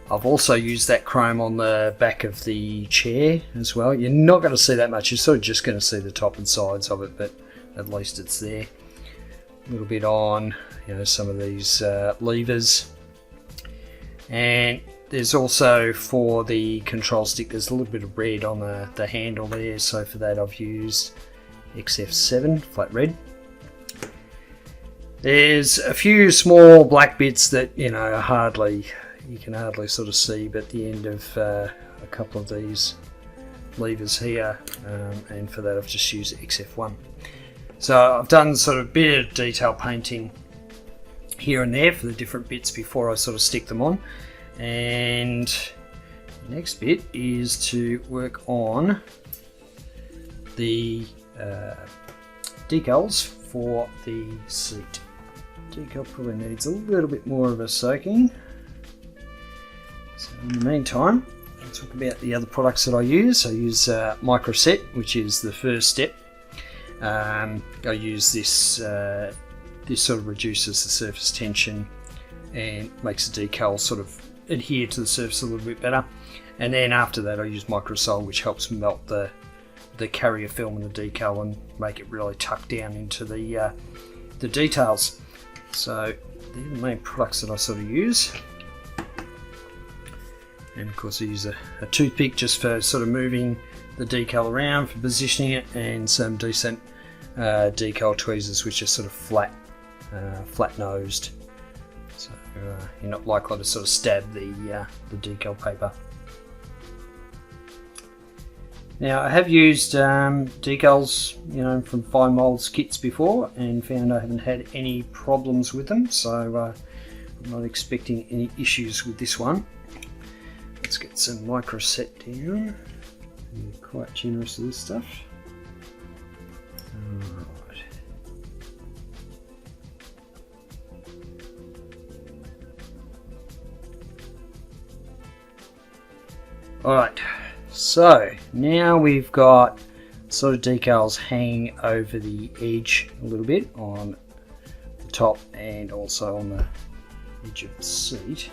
I've also used that chrome on the back of the chair as well. You're not going to see that much, you're sort of just going to see the top and sides of it, but at least it's there. A little bit on some of these levers. And there's also, for the control stick, there's a little bit of red on the handle there, so for that I've used XF7 flat red. There's a few small black bits that you can hardly sort of see, but the end of a couple of these levers here, and for that I've just used XF1. So I've done sort of a bit of detail painting here and there for the different bits before I sort of stick them on. And the next bit is to work on the decals for the seat. Decal probably needs a little bit more of a soaking. So in the meantime, let's talk about the other products that I use. I use Microset, which is the first step. I use this. This sort of reduces the surface tension and makes the decal sort of adhere to the surface a little bit better. And then after that I use Microsol, which helps melt the carrier film in the decal and make it really tuck down into the details. So they're the main products that I sort of use. And of course I use a toothpick just for sort of moving the decal around, for positioning it, and some decent decal tweezers which are sort of flat nosed, so you're not likely to sort of stab the decal paper. Now I have used decals from FineMolds kits before and found I haven't had any problems with them, so I'm not expecting any issues with this one. Let's get some Microset down. I'm quite generous with this stuff. Alright, so now we've got sort of decals hanging over the edge a little bit on the top and also on the edge of the seat.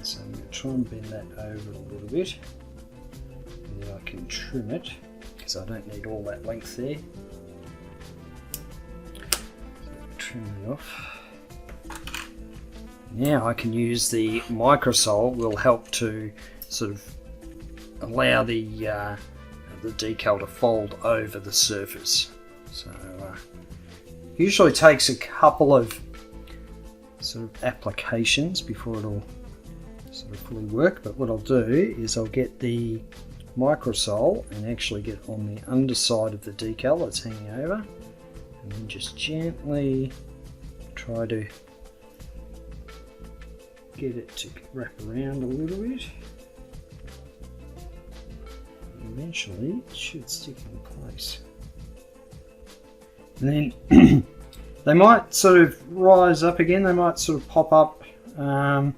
So I'm going to try and bend that over a little bit, and then I can trim it because I don't need all that length there. So trim it off. Now I can use the Microsol, will help to sort of allow the decal to fold over the surface. So usually takes a couple of sort of applications before it'll sort of fully work, but what I'll do is I'll get the Microsol and actually get on the underside of the decal that's hanging over, and then just gently try to get it to wrap around a little bit. Eventually it should stick in place. And then they might sort of rise up again, they might sort of pop up, and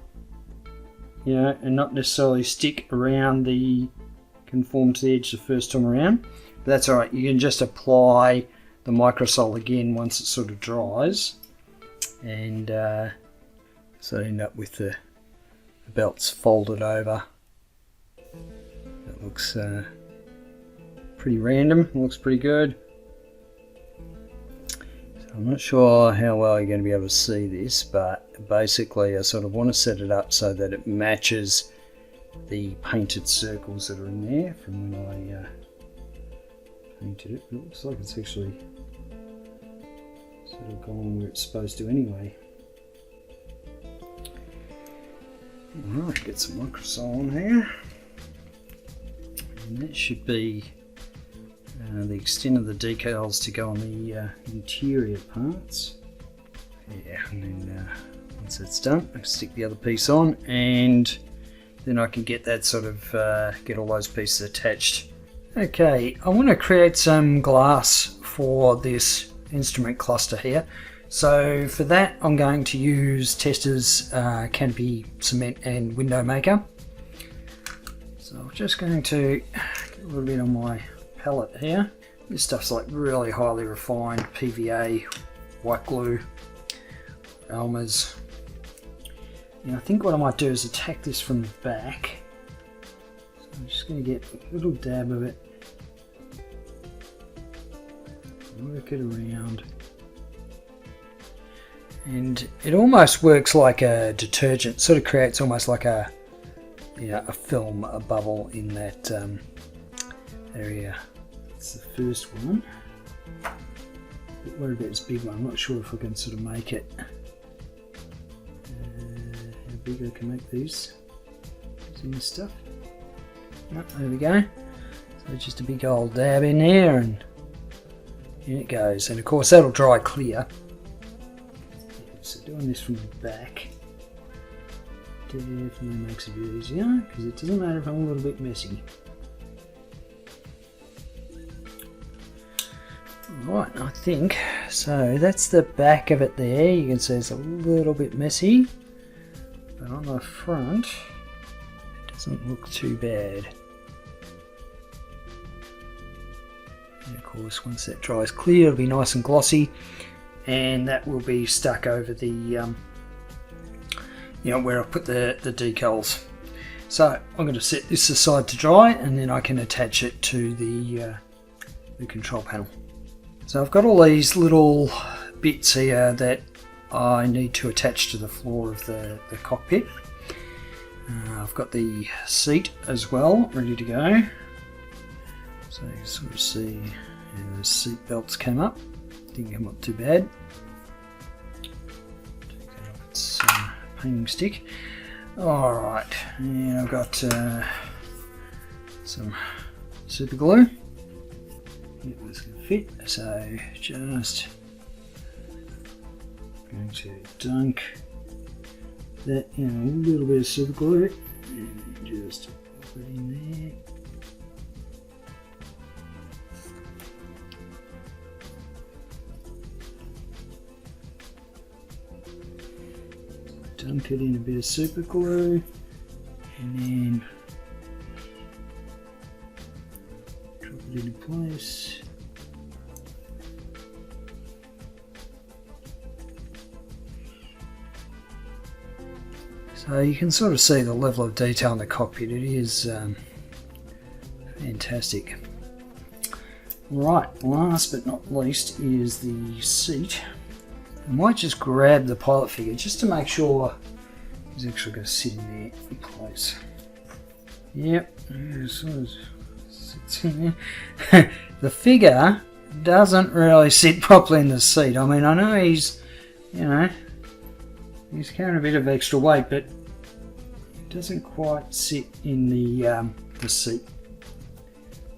not necessarily stick around conform to the edge the first time around. But that's alright, you can just apply the Microsol again once it sort of dries, and So I end up with the belts folded over. That looks pretty random, looks pretty good. So I'm not sure how well you're going to be able to see this, but basically I sort of want to set it up so that it matches the painted circles that are in there from when I painted it. It looks like it's actually sort of gone where it's supposed to anyway. Alright, get some microsol on here. And that should be the extent of the decals to go on the interior parts. Yeah, and then once that's done, I can stick the other piece on, and then I can get that sort of, get all those pieces attached. Okay, I want to create some glass for this instrument cluster here. So for that I'm going to use Testors, Canopy, Cement and Window Maker. So I'm just going to get a little bit on my palette here. This stuff's like really highly refined PVA, white glue, Elmer's. Now I think what I might do is attack this from the back. So I'm just going to get a little dab of it, work it around, and it almost works like a detergent. Sort of creates almost like a film, a bubble in that area. That's the first one. What about this big one? I'm not sure if I can sort of make it. How big I can make these using this stuff. No, there we go. So just a big old dab in there, and in it goes. And of course that'll dry clear. So doing this from the back definitely makes it easier, because it doesn't matter if I'm a little bit messy. Right, I think so. That's the back of it there. You can see it's a little bit messy, but on the front it doesn't look too bad. And of course once that dries clear it'll be nice and glossy, and that will be stuck over the where I put the decals. So I'm going to set this aside to dry, and then I can attach it to the control panel. So I've got all these little bits here that I need to attach to the floor of the cockpit. I've got the seat as well ready to go. So you can sort of see the seat belts came up. Didn't come up too bad. Take that off its painting stick. Alright, and I've got some super glue. Yep, that's going to fit. So just going to dunk that in a little bit of super glue and just put it in there. Dunk it in a bit of super glue, and then drop it into place. So you can sort of see the level of detail in the cockpit. It is fantastic. Right, last but not least is the seat. I might just grab the pilot figure just to make sure it's actually going to sit in there in place. Yep, it sort of sits in there. The figure doesn't really sit properly in the seat. I mean, I know he's, he's carrying a bit of extra weight, but it doesn't quite sit in the seat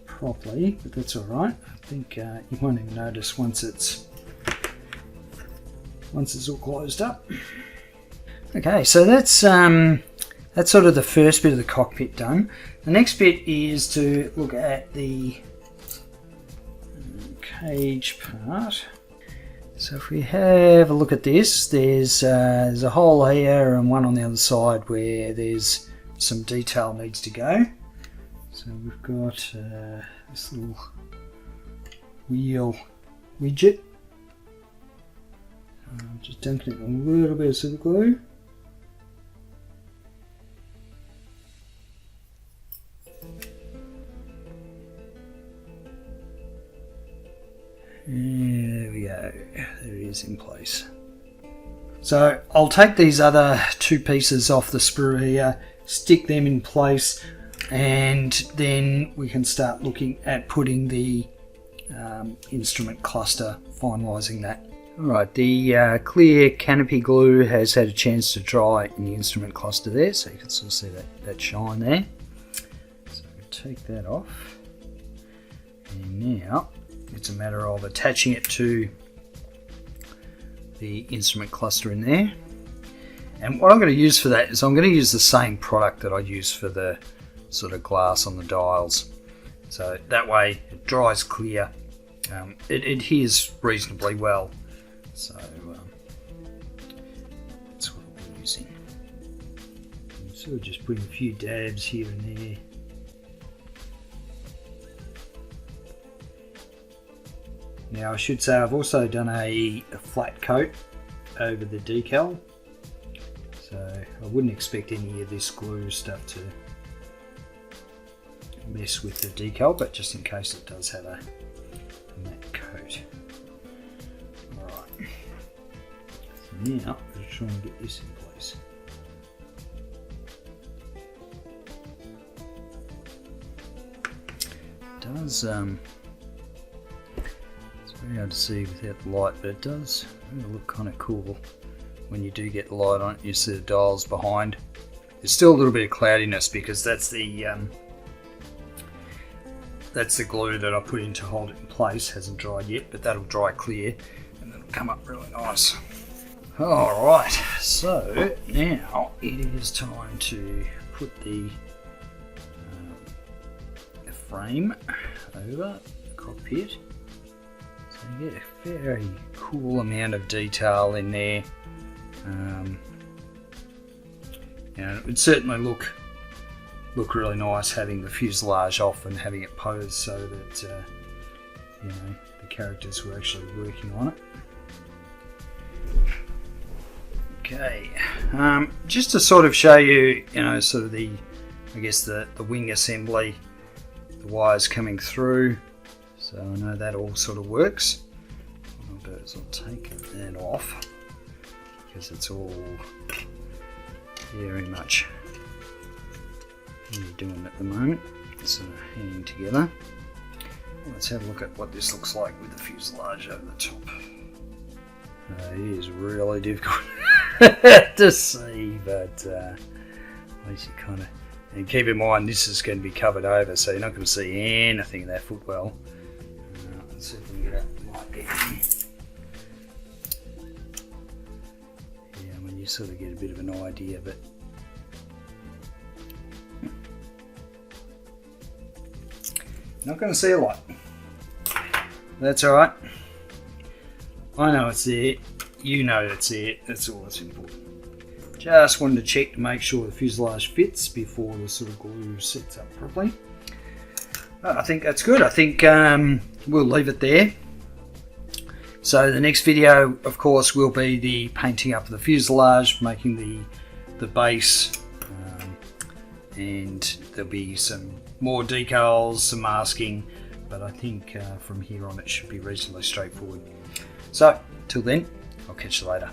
properly, but that's alright. I think you won't even notice once it's all closed up. Okay, so that's sort of the first bit of the cockpit done. The next bit is to look at the cage part. So if we have a look at this, there's a hole here and one on the other side where there's some detail needs to go. So we've got this little wheel widget. Just dunking it in a little bit of super glue. There we go, there it is in place. So I'll take these other two pieces off the sprue here, stick them in place, and then we can start looking at putting the instrument cluster, finalising that. Alright, the clear canopy glue has had a chance to dry in the instrument cluster there, so you can sort of see that shine there. So we'll take that off, and now it's a matter of attaching it to the instrument cluster in there. And what I'm going to use for that is I'm going to use the same product that I use for the sort of glass on the dials. So that way it dries clear. It adheres reasonably well. So that's what I'm using. I'm sort of just putting a few dabs here and there. Now I should say I've also done a flat coat over the decal, so I wouldn't expect any of this glue stuff to mess with the decal, but just in case it does have a matte coat. Alright, so now let's try and get this in place. It does very hard to see without the light, but it does look kind of cool when you do get the light on it. You see the dials behind. There's still a little bit of cloudiness because that's the glue that I put in to hold it in place. Hasn't dried yet, but that'll dry clear and it'll come up really nice. Alright, so now it is time to put the frame over the cockpit. You get a very cool amount of detail in there. It would certainly look really nice having the fuselage off and having it posed so that the characters were actually working on it. Okay, just to sort of show you, sort of the wing assembly, the wires coming through. So I know that all sort of works. What I'll do is I'll take that off because it's all very much how you're doing at the moment. It's sort of hanging together. Let's have a look at what this looks like with the fuselage over the top. It is really difficult to see, but at least you kind of... And keep in mind this is going to be covered over, so you're not going to see anything in that footwell. Let's see if we can get a light there. Yeah, when you sort of get a bit of an idea, but not going to see a lot. That's alright. I know it's there. You know it's there. That's all that's important. Just wanted to check to make sure the fuselage fits before the sort of glue sets up properly. I think that's good. I think we'll leave it there. So the next video, of course, will be the painting up of the fuselage, making the base, and there'll be some more decals, some masking, but I think from here on it should be reasonably straightforward. So till then, I'll catch you later.